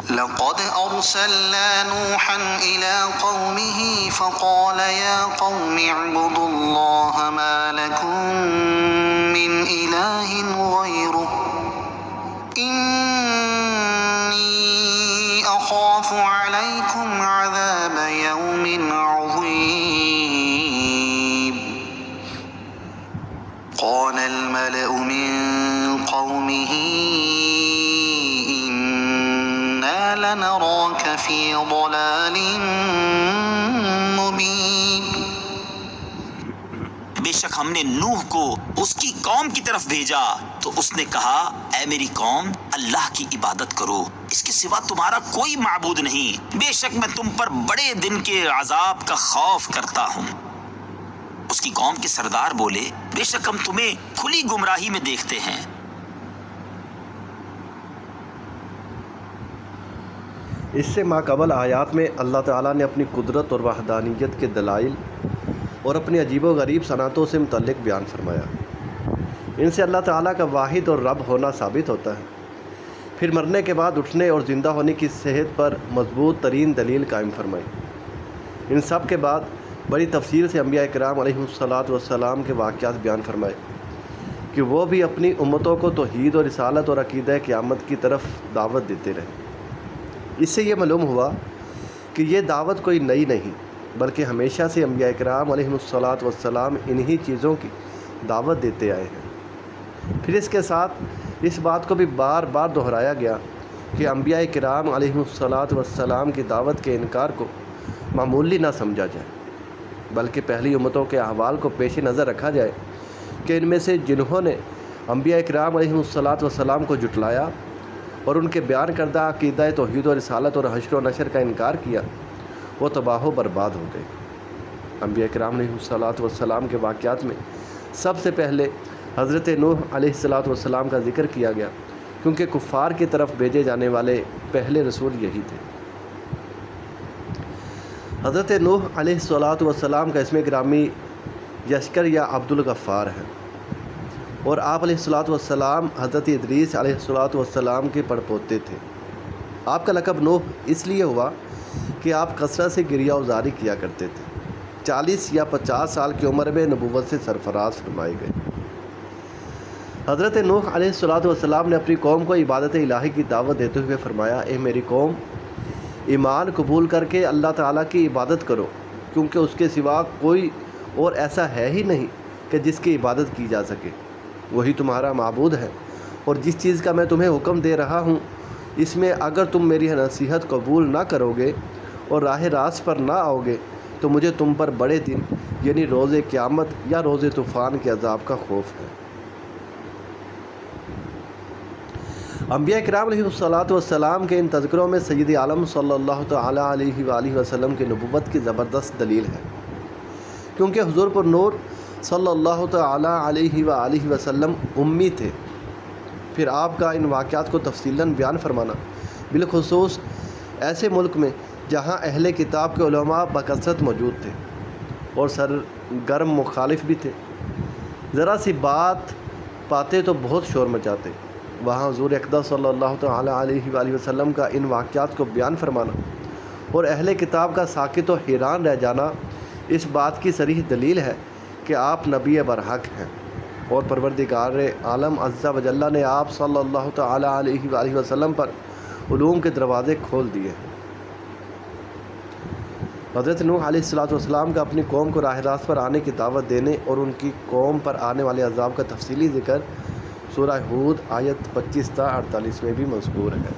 لقد أرسلنا نوحا إلى قومه فقال يا قوم اعبدوا الله ما لكم من إله غيره إني أخاف عليكم عذاب يوم عظيم قال الملأ من قومه لنراك في ضلال مبين۔ بے شک ہم نے نوح کو اس کی قوم کی طرف بھیجا تو اس نے کہا اے میری قوم اللہ کی عبادت کرو، اس کے سوا تمہارا کوئی معبود نہیں، بے شک میں تم پر بڑے دن کے عذاب کا خوف کرتا ہوں۔ اس کی قوم کے سردار بولے بے شک ہم تمہیں کھلی گمراہی میں دیکھتے ہیں۔ اس سے ماقبل آیات میں اللہ تعالیٰ نے اپنی قدرت اور وحدانیت کے دلائل اور اپنی عجیب و غریب صنعتوں سے متعلق بیان فرمایا۔ ان سے اللہ تعالیٰ کا واحد اور رب ہونا ثابت ہوتا ہے۔ پھر مرنے کے بعد اٹھنے اور زندہ ہونے کی صحت پر مضبوط ترین دلیل قائم فرمائی۔ ان سب کے بعد بڑی تفصیل سے انبیاء کرام علیہ السلام کے واقعات بیان فرمائے کہ وہ بھی اپنی امتوں کو توحید اور رسالت اور عقیدہ قیامت کی طرف دعوت دیتے رہے۔ اس سے یہ معلوم ہوا کہ یہ دعوت کوئی نئی نہیں بلکہ ہمیشہ سے انبیاء کرام علیہ السلام انہی چیزوں کی دعوت دیتے آئے ہیں۔ پھر اس کے ساتھ اس بات کو بھی بار بار دہرایا گیا کہ انبیاء کرام علیہ السلام کی دعوت کے انکار کو معمولی نہ سمجھا جائے بلکہ پہلی امتوں کے احوال کو پیش نظر رکھا جائے کہ ان میں سے جنہوں نے انبیاء کرام علیہ السلام کو جھٹلایا اور ان کے بیان کردہ عقیدہ توحید و رسالت اور حشر و نشر کا انکار کیا وہ تباہ و برباد ہو گئے۔ انبیاء کرام علیہ السلام کے واقعات میں سب سے پہلے حضرت نوح علیہ السلام کا ذکر کیا گیا کیونکہ کفار کی طرف بھیجے جانے والے پہلے رسول یہی تھے۔ حضرت نوح علیہ السلام کا اسم گرامی یشکر یا عبد الغفار ہے اور آپ علیہ السلام حضرت ادریس علیہ السلام کے پڑپوتے تھے۔ آپ کا لقب نوح اس لیے ہوا کہ آپ کثرت سے گریہ وزاری کیا کرتے تھے۔ 40 یا 50 سال کی عمر میں نبوت سے سرفراز فرمائے گئے۔ حضرت نوح علیہ السلام نے اپنی قوم کو عبادت الہی کی دعوت دیتے ہوئے فرمایا اے میری قوم ایمان قبول کر کے اللہ تعالیٰ کی عبادت کرو کیونکہ اس کے سوا کوئی اور ایسا ہے ہی نہیں کہ جس کی عبادت کی جا سکے، وہی تمہارا معبود ہے، اور جس چیز کا میں تمہیں حکم دے رہا ہوں اس میں اگر تم میری نصیحت قبول نہ کرو گے اور راہ راست پر نہ آؤ گے تو مجھے تم پر بڑے دن یعنی روز قیامت یا روز طوفان کے عذاب کا خوف ہے۔ انبیاء کرام علیہ السلام کے ان تذکروں میں سید عالم صلی اللہ تعالیٰ علیہ وآلہ وسلم کی نبوت کی زبردست دلیل ہے کیونکہ حضور پر نور صلی اللہ تعالیٰ علیہ وآلہ وسلم امی تھے۔ پھر آپ کا ان واقعات کو تفصیلاً بیان فرمانا بالخصوص ایسے ملک میں جہاں اہل کتاب کے علماء بکثرت موجود تھے اور سرگرم مخالف بھی تھے، ذرا سی بات پاتے تو بہت شور مچاتے، وہاں حضور اقدس صلی اللہ تعالیٰ علیہ وآلہ وسلم کا ان واقعات کو بیان فرمانا اور اہل کتاب کا ساکت و حیران رہ جانا اس بات کی صریح دلیل ہے کہ آپ نبی برحق ہیں اور پروردگار عالم عز و جل نے آپ صلی اللہ تعالیٰ علیہ وآلہ وسلم پر علوم کے دروازے کھول دیے ہیں۔ حضرت نوح علیہ السلام کا اپنی قوم کو راہ راست پر آنے کی دعوت دینے اور ان کی قوم پر آنے والے عذاب کا تفصیلی ذکر سورہ ہود آیت 25 تا 48 میں بھی مذکور ہے۔